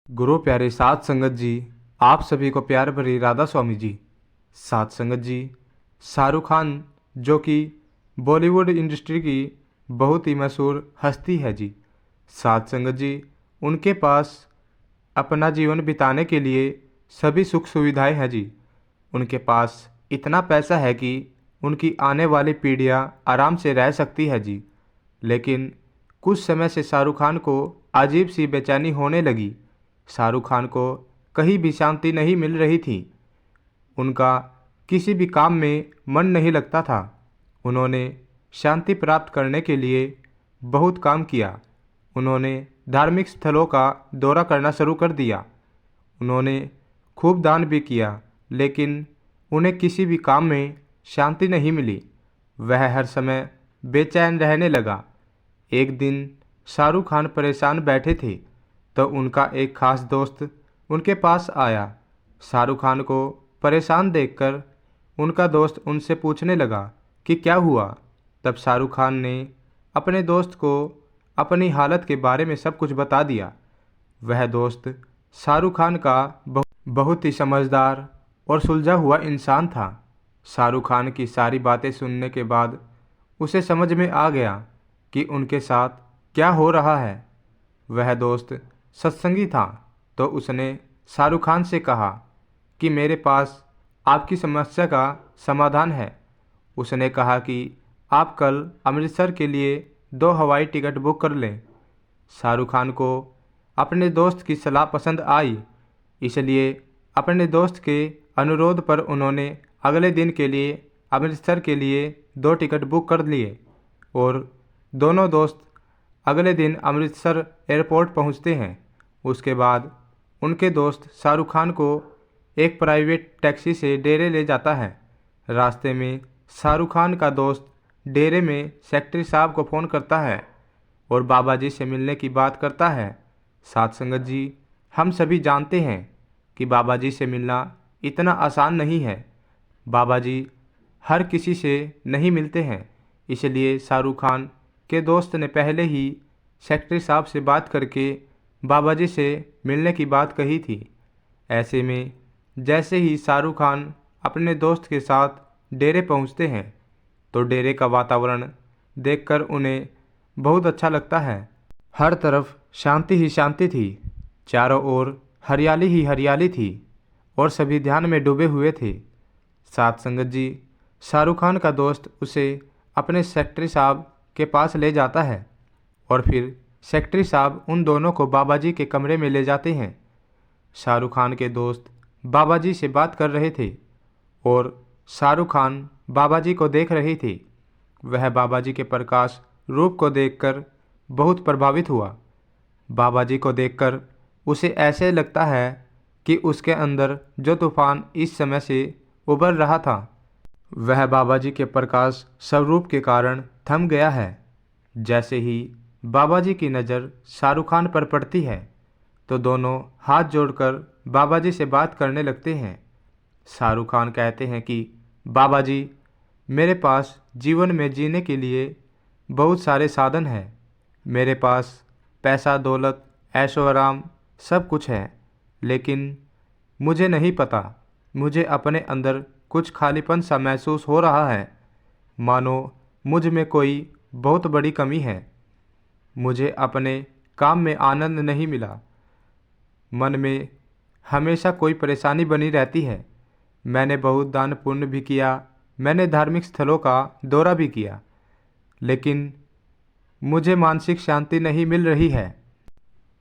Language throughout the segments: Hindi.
गुरु प्यारे साध संगत जी, आप सभी को प्यार भरी राधा स्वामी जी। साध संगत जी, शाहरुख खान जो कि बॉलीवुड इंडस्ट्री की बहुत ही मशहूर हस्ती है जी। साध संगत जी, उनके पास अपना जीवन बिताने के लिए सभी सुख सुविधाएं हैं जी। उनके पास इतना पैसा है कि उनकी आने वाली पीढ़ियां आराम से रह सकती है जी। लेकिन कुछ समय से शाहरुख खान को अजीब सी बेचैनी होने लगी। शाहरुख खान को कहीं भी शांति नहीं मिल रही थी। उनका किसी भी काम में मन नहीं लगता था। उन्होंने शांति प्राप्त करने के लिए बहुत काम किया। उन्होंने धार्मिक स्थलों का दौरा करना शुरू कर दिया। उन्होंने खूब दान भी किया, लेकिन उन्हें किसी भी काम में शांति नहीं मिली। वह हर समय बेचैन रहने लगा। एक दिन शाहरुख खान परेशान बैठे थे तो उनका एक खास दोस्त उनके पास आया। शाहरुख खान को परेशान देखकर उनका दोस्त उनसे पूछने लगा कि क्या हुआ। तब शाहरुख खान ने अपने दोस्त को अपनी हालत के बारे में सब कुछ बता दिया। वह दोस्त शाहरुख खान का बहुत ही समझदार और सुलझा हुआ इंसान था। शाहरुख खान की सारी बातें सुनने के बाद उसे समझ में आ गया कि उनके साथ क्या हो रहा है। वह दोस्त सत्संगी था तो उसने शाहरुख खान से कहा कि मेरे पास आपकी समस्या का समाधान है। उसने कहा कि आप कल अमृतसर के लिए 2 हवाई टिकट बुक कर लें। शाहरुख खान को अपने दोस्त की सलाह पसंद आई, इसलिए अपने दोस्त के अनुरोध पर उन्होंने अगले दिन के लिए अमृतसर के लिए 2 टिकट बुक कर लिए और दोनों दोस्त अगले दिन अमृतसर एयरपोर्ट पहुंचते हैं। उसके बाद उनके दोस्त शाहरुख खान को एक प्राइवेट टैक्सी से डेरे ले जाता है। रास्ते में शाहरुख खान का दोस्त डेरे में सेक्रेटरी साहब को फ़ोन करता है और बाबा जी से मिलने की बात करता है। साध संगत जी, हम सभी जानते हैं कि बाबा जी से मिलना इतना आसान नहीं है। बाबा जी हर किसी से नहीं मिलते हैं, इसलिए शाहरुख खान के दोस्त ने पहले ही सेक्रेटरी साहब से बात करके बाबा जी से मिलने की बात कही थी। ऐसे में जैसे ही शाहरुख खान अपने दोस्त के साथ डेरे पहुंचते हैं तो डेरे का वातावरण देखकर उन्हें बहुत अच्छा लगता है। हर तरफ शांति ही शांति थी, चारों ओर हरियाली ही हरियाली थी और सभी ध्यान में डूबे हुए थे। साथ संगत जी, शाहरुख खान का दोस्त उसे अपने सेक्रेटरी साहब के पास ले जाता है और फिर सेक्रेटरी साहब उन दोनों को बाबा जी के कमरे में ले जाते हैं। शाहरुख खान के दोस्त बाबा जी से बात कर रहे थे और शाहरुख खान बाबा जी को देख रहे थे। वह बाबा जी के प्रकाश रूप को देखकर बहुत प्रभावित हुआ। बाबा जी को देखकर उसे ऐसे लगता है कि उसके अंदर जो तूफान इस समय से उभर रहा था वह बाबा जी के प्रकाश स्वरूप के कारण थम गया है। जैसे ही बाबा जी की नज़र शाहरुख खान पर पड़ती है तो दोनों हाथ जोड़कर बाबा जी से बात करने लगते हैं। शाहरुख खान कहते हैं कि बाबा जी, मेरे पास जीवन में जीने के लिए बहुत सारे साधन हैं। मेरे पास पैसा दौलत ऐशो आराम सब कुछ है, लेकिन मुझे नहीं पता, मुझे अपने अंदर कुछ खालीपन सा महसूस हो रहा है, मानो मुझ में कोई बहुत बड़ी कमी है। मुझे अपने काम में आनंद नहीं मिला, मन में हमेशा कोई परेशानी बनी रहती है। मैंने बहुत दान पुण्य भी किया, मैंने धार्मिक स्थलों का दौरा भी किया, लेकिन मुझे मानसिक शांति नहीं मिल रही है।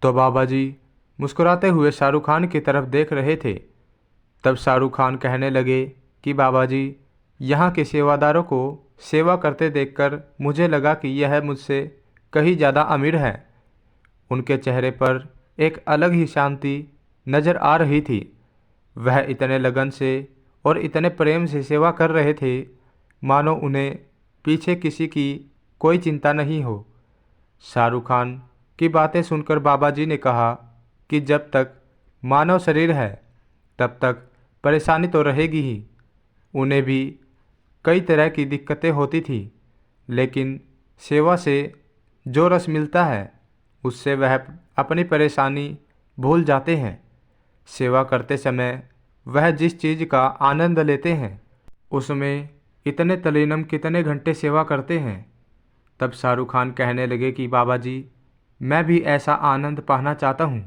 तो बाबा जी मुस्कुराते हुए शाहरुख खान की तरफ देख रहे थे। तब शाहरुख खान कहने लगे कि बाबा जी, यहाँ के सेवादारों को सेवा करते देखकर मुझे लगा कि यह मुझसे कहीं ज़्यादा अमीर है। उनके चेहरे पर एक अलग ही शांति नज़र आ रही थी। वह इतने लगन से और इतने प्रेम से सेवा कर रहे थे मानो उन्हें पीछे किसी की कोई चिंता नहीं हो। शाहरुख खान की बातें सुनकर बाबा जी ने कहा कि जब तक मानव शरीर है तब तक परेशानी तो रहेगी ही। उन्हें भी कई तरह की दिक्कतें होती थी, लेकिन सेवा से जो रस मिलता है उससे वह अपनी परेशानी भूल जाते हैं। सेवा करते समय वह जिस चीज़ का आनंद लेते हैं उसमें इतने तल्लीन कितने घंटे सेवा करते हैं। तब शाहरुख खान कहने लगे कि बाबा जी, मैं भी ऐसा आनंद पाना चाहता हूँ,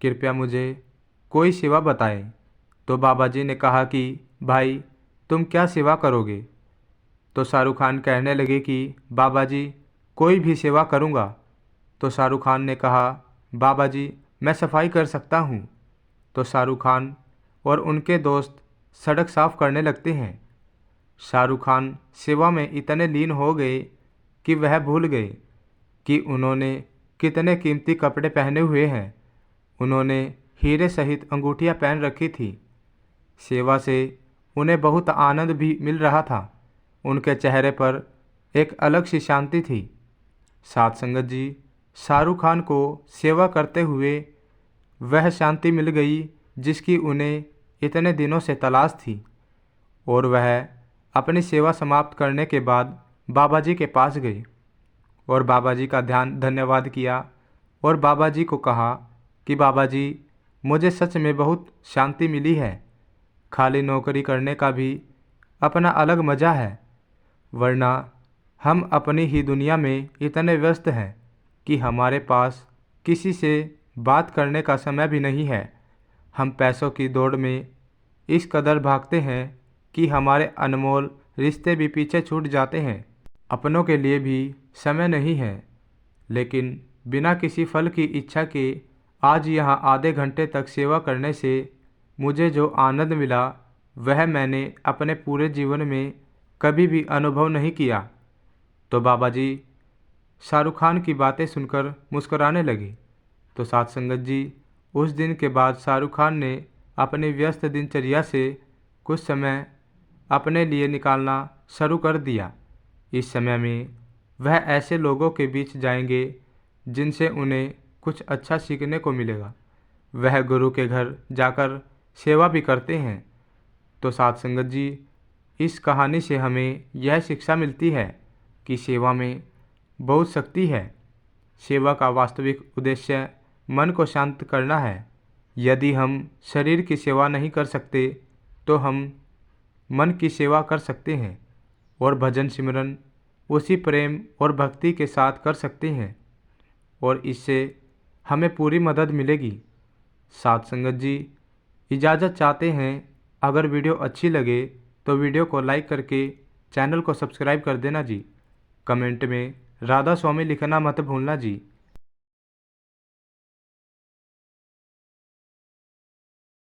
कृपया मुझे कोई सेवा बताएं। तो बाबा जी ने कहा कि भाई, तुम क्या सेवा करोगे? तो शाहरुख खान कहने लगे कि बाबा जी, कोई भी सेवा करूँगा। तो शाहरुख खान ने कहा, बाबा जी, मैं सफाई कर सकता हूँ। तो शाहरुख खान और उनके दोस्त सड़क साफ करने लगते हैं। शाहरुख खान सेवा में इतने लीन हो गए कि वह भूल गए कि उन्होंने कितने कीमती कपड़े पहने हुए हैं। उन्होंने हीरे सहित अंगूठियां पहन रखी थी। सेवा से उन्हें बहुत आनंद भी मिल रहा था। उनके चेहरे पर एक अलग सी शांति थी। साथ संगत जी, शाहरुख खान को सेवा करते हुए वह शांति मिल गई जिसकी उन्हें इतने दिनों से तलाश थी। और वह अपनी सेवा समाप्त करने के बाद बाबा जी के पास गए और बाबा जी का धन्यवाद किया और बाबा जी को कहा कि बाबा जी, मुझे सच में बहुत शांति मिली है। खाली नौकरी करने का भी अपना अलग मज़ा है, वरना हम अपनी ही दुनिया में इतने व्यस्त हैं कि हमारे पास किसी से बात करने का समय भी नहीं है। हम पैसों की दौड़ में इस कदर भागते हैं कि हमारे अनमोल रिश्ते भी पीछे छूट जाते हैं। अपनों के लिए भी समय नहीं है। लेकिन बिना किसी फल की इच्छा के आज यहाँ आधे घंटे तक सेवा करने से मुझे जो आनंद मिला वह मैंने अपने पूरे जीवन में कभी भी अनुभव नहीं किया। तो बाबा जी शाहरुख खान की बातें सुनकर मुस्कुराने लगे। तो साथ संगत जी, उस दिन के बाद शाहरुख खान ने अपनी व्यस्त दिनचर्या से कुछ समय अपने लिए निकालना शुरू कर दिया। इस समय में वह ऐसे लोगों के बीच जाएंगे जिनसे उन्हें कुछ अच्छा सीखने को मिलेगा। वह गुरु के घर जाकर सेवा भी करते हैं। तो साथ संगत जी, इस कहानी से हमें यह शिक्षा मिलती है कि सेवा में बहुत शक्ति है। सेवा का वास्तविक उद्देश्य मन को शांत करना है। यदि हम शरीर की सेवा नहीं कर सकते तो हम मन की सेवा कर सकते हैं और भजन सिमरन उसी प्रेम और भक्ति के साथ कर सकते हैं और इससे हमें पूरी मदद मिलेगी। साथ संगत जी, इजाज़त चाहते हैं। अगर वीडियो अच्छी लगे तो वीडियो को लाइक करके चैनल को सब्सक्राइब कर देना जी। कमेंट में राधा स्वामी लिखना मत भूलना जी।